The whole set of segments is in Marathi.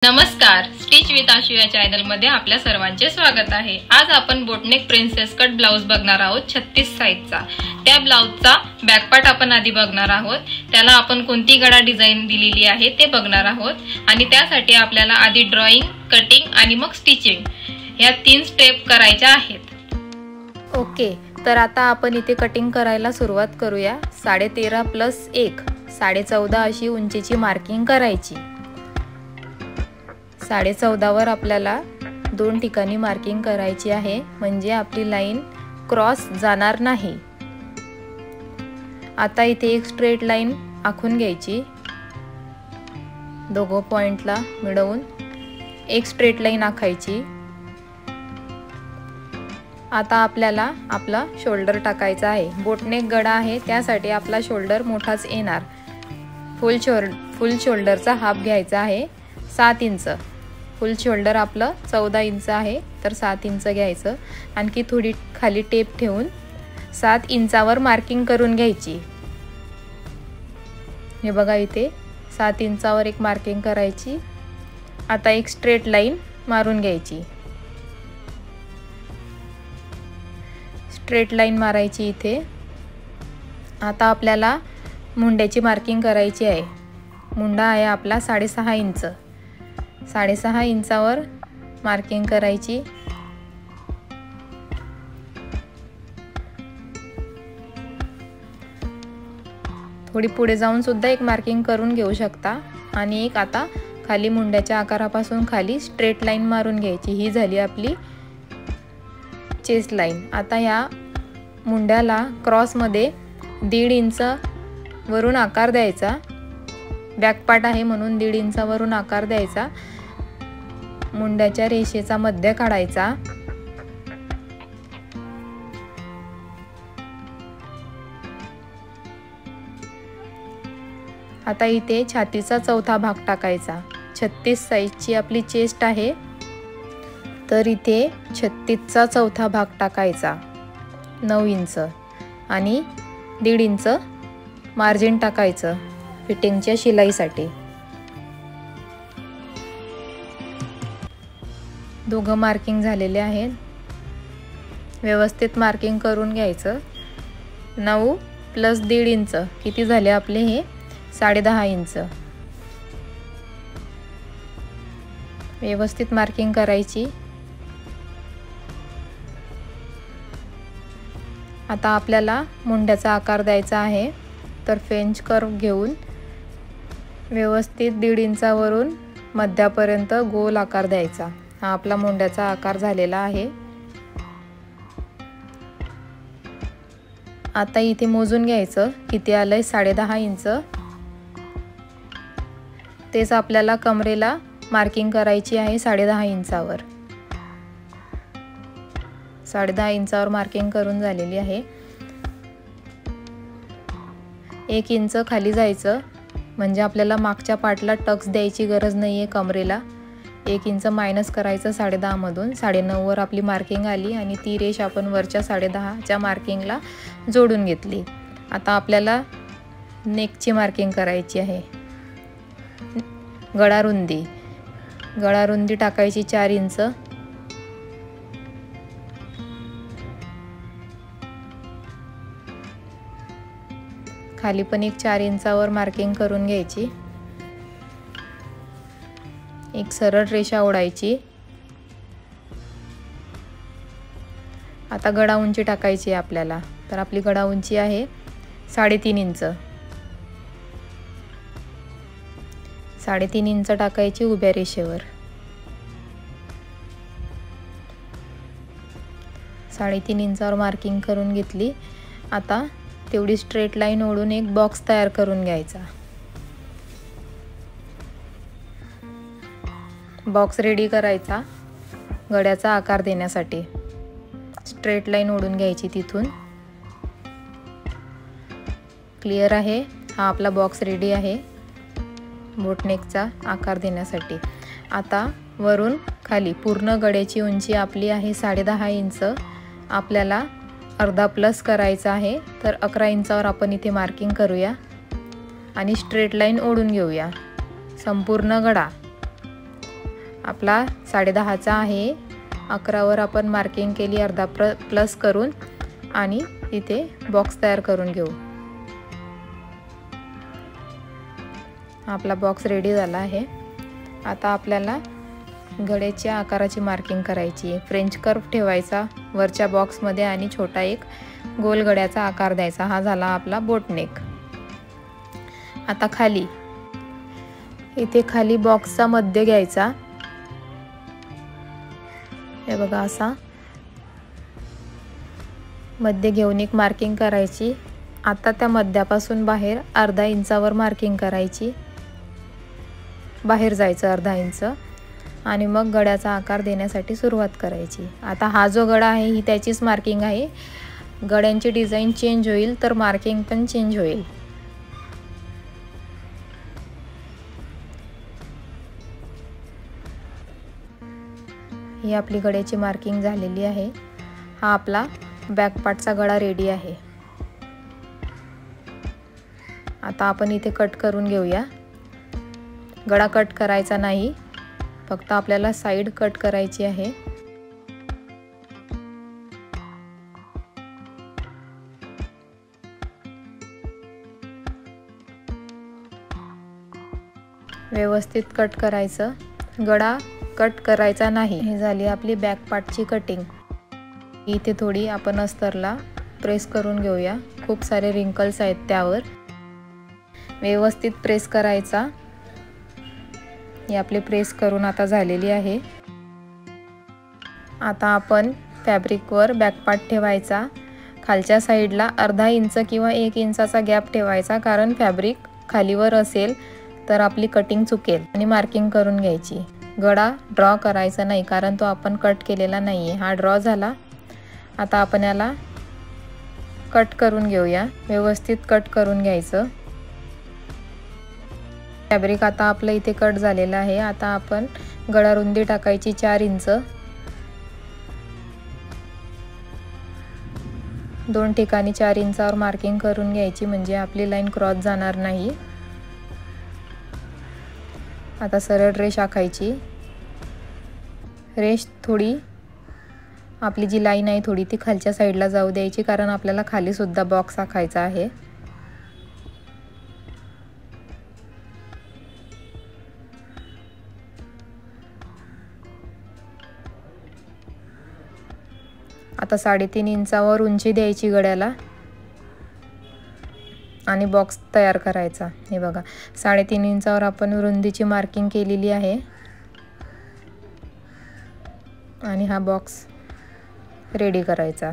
नमस्कार, स्टिच विथ आशु या चॅनल मध्ये आपल्या सर्वांचे स्वागत आहे। आज आपण बोटनेक प्रिन्सेस कट ब्लाउज बघणार आहोत 36 साइजचा। त्या ब्लाउजचा बॅक पार्ट आपण आधी बघणार आहोत। त्याला आपण कोणती गळा डिझाइन दिलेली आहे ते बघणार आहोत आणि त्यासाठी आपल्याला आधी ड्रॉइंग, कटिंग आणि मग स्टिचिंग या 3 स्टेप करायच्या आहेत। ओके, तर आता आपण इथे कटिंग करायला सुरुवात करूया। 13.5 + 1 14.5 अशी उंचीची मार्किंग करायची। 14.5 वर आपल्याला 2 ठिकाणी मार्किंग करायची आहे, म्हणजे आपली लाईन क्रॉस जाणार नाही। आता इथे एक स्ट्रेट लाईन आखून घ्यायची। दोघं पॉइंटला मिळवून एक स्ट्रेट लाईन आखायची। आता आपल्याला आपला शोल्डर टाकायचा आहे। बोटनेक गळा आहे, त्यासाठी आपला शोल्डर मोठाच येणार। फुल शोल्डरचा हाफ घ्यायचा आहे 7 इंच। फुल शोल्डर आपलं 14 इंच आहे, तर 7 इंच घ्यायचं। आणखी थोडी खाली टेप ठेवून 7 इंचावर मार्किंग करून घ्यायची। हे बघा, इथे 7 इंचावर एक मार्किंग करायची। आता एक स्ट्रेट लाईन मारून घ्यायची। स्ट्रेट लाईन मारायची इथे। आता आपल्याला मुंड्याची मार्किंग करायची आहे। मुंडा आहे आपला 6.5 इंच। 6.5 इंचावर मार्किंग करायची। थोडी पुढे जाऊन सुद्धा एक मार्किंग करून घेऊ शकता। आणि एक आता खाली मुंड्याच्या आकारापासून खाली स्ट्रेट लाईन मारून घ्यायची। ही झाली आपली चेस्ट लाईन। आता या मुंड्याला क्रॉस मध्ये 1.5 इंच वरून आकार द्यायचा। बॅक पार्ट आहे म्हणून 1.5 इंचावरून आकार द्यायचा। मुंड्याच्या रेषेचा मध्य काढायचा। आता इथे छातीचा चौथा भाग टाकायचा। 36 साइजची आपली चेस्ट आहे, तर इथे 36चा चौथा भाग टाकायचा 9 इंच आणि 1.5 इंच मार्जिन टाकायचं फिटिंगच्या शिलाईसाठी। दोघं मार्किंग झालेले आहेत। व्यवस्थित मार्किंग करून घ्यायचं। 9 + 1.5 इंच किती झाले आपले? हे 10.5 इंच। व्यवस्थित मार्किंग करायची। आता आपल्याला मुंड्याचा आकार द्यायचा आहे, तर फ्रेंच कर्व घेऊन व्यवस्थित 1.5 इंचावरून मध्यापर्यंत गोल आकार द्यायचा। हा आपला मुंड्याचा आकार झालेला आहे। आता इथे मोजून घ्यायचं किती आलंय। 10.5 इंच। तेच आपल्याला कमरेला मार्किंग करायची आहे 10.5 इंचावर। 10.5 इंचावर मार्किंग करून झालेली आहे। 1 इंच खाली जायचं, म्हणजे आपल्याला मागच्या पार्टला टक्स द्यायची गरज नाहीये कमरेला। 1 इंच मायनस करायचं 10.5 मधून। 9.5 वर आपली मार्किंग आली आणि ती रेष आपण वरच्या 10.5च्या मार्किंगला जोडून घेतली। आता आपल्याला नेकची मार्किंग करायची आहे। गळा रुंदी टाकायची 4 इंच। खाली पण एक 4 इंचावर मार्किंग करून घ्यायची। एक सरळ रेषा ओढायची। आता गळा उंची टाकायची आपल्याला, तर आपली गळा उंची आहे 3.5 इंच। 3.5 इंच टाकायची उभ्या रेषेवर। 3.5 इंचावर मार्किंग करून घेतली। आता तेवढी स्ट्रेट लाईन ओढून एक बॉक्स तयार करून घ्यायचा। बॉक्स रेडी करायचा गळ्याचा आकार देण्यासाठी। स्ट्रेट लाईन ओढून घ्यायची तिथून। क्लिअर आहे? हा आपला बॉक्स रेडी आहे बोटनेकचा आकार देण्यासाठी। आता वरून खाली पूर्ण गळ्याची उंची आपली आहे 10.5 इंच। आपल्याला अर्धा प्लस करायचा आहे, तर 11 इंचावर आपण इथे मार्किंग करूया आणि स्ट्रेट लाईन ओढून घेऊया संपूर्ण गळा। आपला 10:30चा आहे. 11वर आपण मार्किंग केली अर्धा प्लस करून आणि इथे बॉक्स तयार करून घेऊ. आपला बॉक्स रेडी झाला आहे. आता आपल्याला गळ्याच्या आकाराची मार्किंग करायची. फ्रेंच कर्व ठेवायचा वरच्या बॉक्समध्ये आणि छोटा एक गोल गळ्याचा आकार द्यायचा. हा झाला आपला बोटनेक. आता खाली इथे खाली बॉक्सचा मध्य घ्यायचा. हे बघा असा मध्य घेऊन एक मार्किंग करायची. आता त्या मध्यापासून बाहेर अर्धा इंचावर मार्किंग करायची. बाहेर जायचं अर्धा इंच आणि मग गळ्याचा आकार देण्यासाठी सुरुवात करायची. आता हा जो गळा आहे ही त्याचीच मार्किंग आहे. गळ्यांची डिझाईन चेंज होईल तर मार्किंग पण चेंज होईल. ही आपली गळ्याची मार्किंग झालेली आहे. हा आपला बॅक पार्टचा गळा रेडी आहे. आता आपण इथे कट करून घेऊया. गळा कट करायचा नाही, फक्त आपल्याला साइड कट करायची आहे. व्यवस्थित कट करायचं, गळा कट करायचा नाही. ही झाली आपली बॅक पार्टची कटिंग. इथे थोडी आपण अस्तरला प्रेस करून घेऊया. खूप सारे रिंकल्स आहेत त्यावर. व्यवस्थित प्रेस करायचा. ही आपली प्रेस करून आता झालेली आहे. आता आपण फॅब्रिकवर बॅक पार्ट ठेवायचा. खालच्या साईडला अर्धा इंच किंवा 1 इंचाचा गॅप ठेवायचा, कारण फॅब्रिक खालीवर असेल तर आपली कटिंग चुकेल. आणि मार्किंग करून घ्यायची. गळा ड्रॉ करायचा नाही, कारण तो आपण कट केलेला नाही आहे. हा ड्रॉ झाला. आता आपण याला कट करून घेऊया. व्यवस्थित कट करून घ्यायचं. फॅब्रिक आता आपलं इथे कट झालेलं आहे. आता आपण गळा रुंदी टाकायची 4 इंच. 2 ठिकाणी 4 इंचावर मार्किंग करून घ्यायची, म्हणजे आपली लाईन क्रॉस जाणार नाही. आता सरळ रेष आखायची. रेष थोडी आपली जी लाईन आहे थोडी ती खालच्या साईडला जाऊ द्यायची, कारण आपल्याला खाली सुद्धा बॉक्स आखायचा आहे. आता 3.5 इंचावर उंची द्यायची गळ्याला आणि बॉक्स तयार करायचा. हे बघा 3.5 इंचावर आपण रुंदीची मार्किंग केलेली आहे आणि हा बॉक्स रेडी करायचा.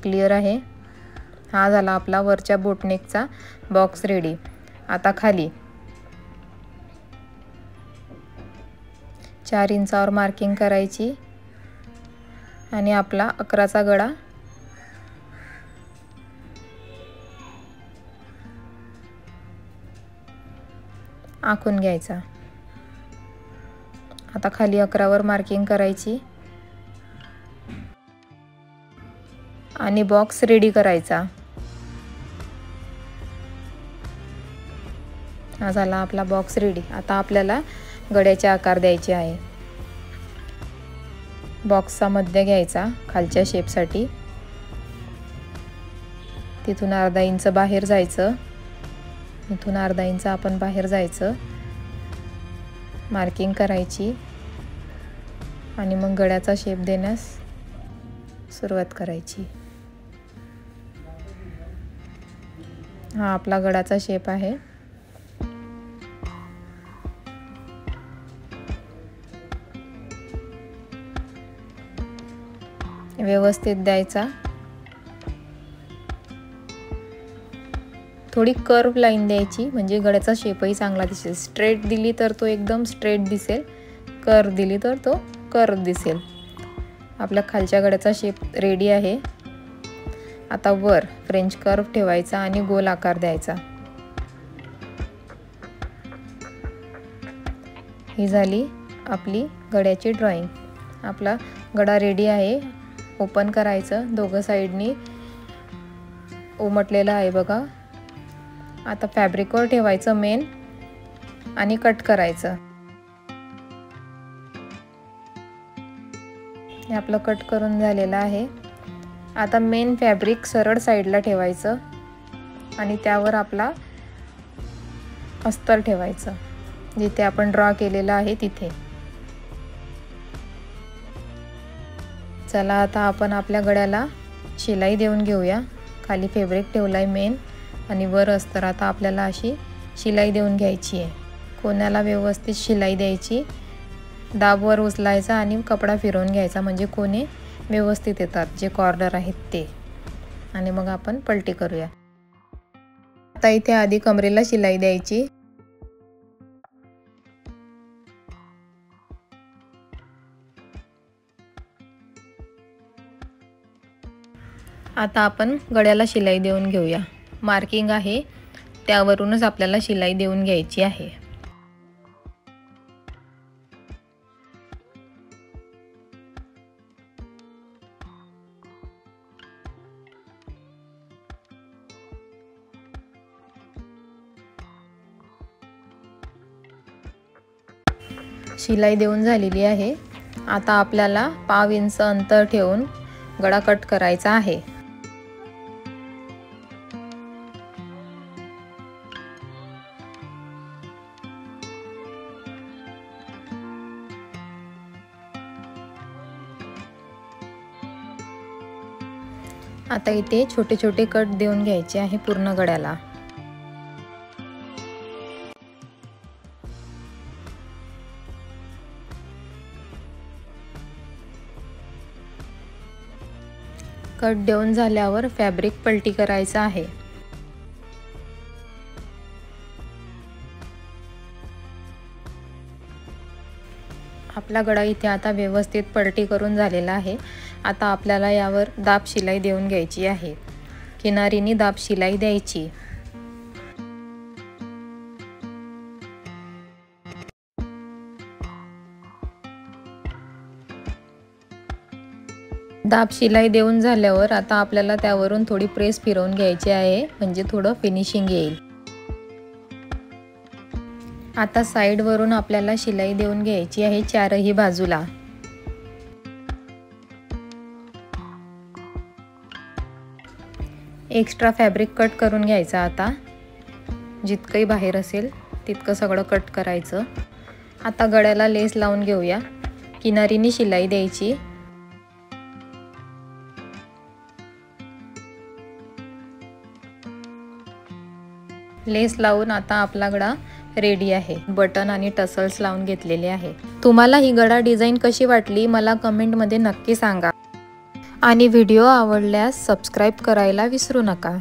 क्लिअर आहे. हा झाला आपला वरच्या बोटनेकचा बॉक्स रेडी. आता खाली 4 इंचावर मार्किंग करायची आणि आपला 11चा गळा आखून घ्यायचा. आता खाली 11वर मार्किंग करायची आणि बॉक्स रेडी करायचा. हा झाला आपला बॉक्स रेडी. आता आपल्याला गळ्याचे आकार द्यायचे आहे. बॉक्सचा मध्य घ्यायचा खालच्या शेपसाठी. तिथून अर्धा इंच बाहेर जायचं. इथून अर्धा इंच आपण बाहेर जायचं. मार्किंग करायची आणि मग गळ्याचा शेप देण्यास सुरुवात करायची. हा आपला गळ्याचा शेप आहे. व्यवस्थित द्यायचा. थोडी कर्व लाईन द्यायची, म्हणजे गळ्याचा शेपही चांगला दिसेल. स्ट्रेट दिली तर तो एकदम स्ट्रेट दिसेल, कर्व दिली तर तो कर्व दिसेल. आपल्या खालच्या गळ्याचा शेप रेडी आहे. आता वर फ्रेंच कर्व ठेवायचा आणि गोल आकार द्यायचा. ही झाली आपली गळ्याची ड्रॉइंग. आपला गळा रेडी आहे. ओपन करायचं. दोघं साईडनी उमटलेलं आहे बघा. आता फॅब्रिकवर ठेवायचं मेन आणि कट करायचं. हे आपलं कट करून झालेलं आहे। आता मेन फॅब्रिक सरळ साईडला ठेवायचं आणि त्यावर आपला अस्तर ठेवायचं, जिथे आपण ड्रॉ केलेलं आहे तिथे। चला आता आपण आपल्या गळ्याला शिलाई देऊन घेऊया। खाली फॅब्रिक ठेवलाय मेन आणि वर अस्तर। आता आपल्याला अशी शिलाई देऊन घ्यायची आहे। कोण्याला व्यवस्थित शिलाई द्यायची, दाबवर उचलायचा आणि कपडा फिरवून घ्यायचा, म्हणजे कोणे व्यवस्थित येतात जे कॉर्नर आहेत ते। आणि मग आपण पलटी करूया। आता इथे आधी कमरेला शिलाई द्यायची। आता आपण गळ्याला शिलाई देऊन घेऊया। मार्किंग आहे त्यावरूनच आपल्याला शिलाई देऊन घ्यायची आहे। शिलाई देऊन झालेली आहे। आता आपल्याला पाव इंच अंतर ठेवून गळा कट करायचा आहे। आता इथे छोटे छोटे कट देऊन घ्यायचे आहे पूर्ण गळ्याला। कट देऊन झाल्यावर फॅब्रिक पलटी करायचा आहे। आपला गळा इथे आता व्यवस्थित पलटी करून झालेला आहे। आता आपल्याला यावर दाब शिलाई देऊन घ्यायची आहे। किनारीने दाब शिलाई द्यायची। दाब शिलाई देऊन झाल्यावर आता आपल्याला त्यावरून थोडी प्रेस फिरवून घ्यायची आहे, म्हणजे थोडं फिनिशिंग येईल। आता साइड वरून आपल्याला शिलाई देऊन घ्यायची आहे चारही बाजूला। एक्स्ट्रा फॅब्रिक कट करून घ्यायचा। आता जितकंही बाहेर असेल तितकं सगळं कट करायचं। आता गळ्याला लेस लावून घेऊया। किनारीने शिलाई द्यायची। लेस लावून आता आपला गळा रेडी आहे। बटन आणि टसल्स लावून घेतलेले आहे। तुम्हाला ही गळा डिझाइन कशी वाटली मला कमेंटमध्ये नक्की सांगा आणि व्हिडिओ आवडल्यास सबस्क्राइब करायला विसरू नका।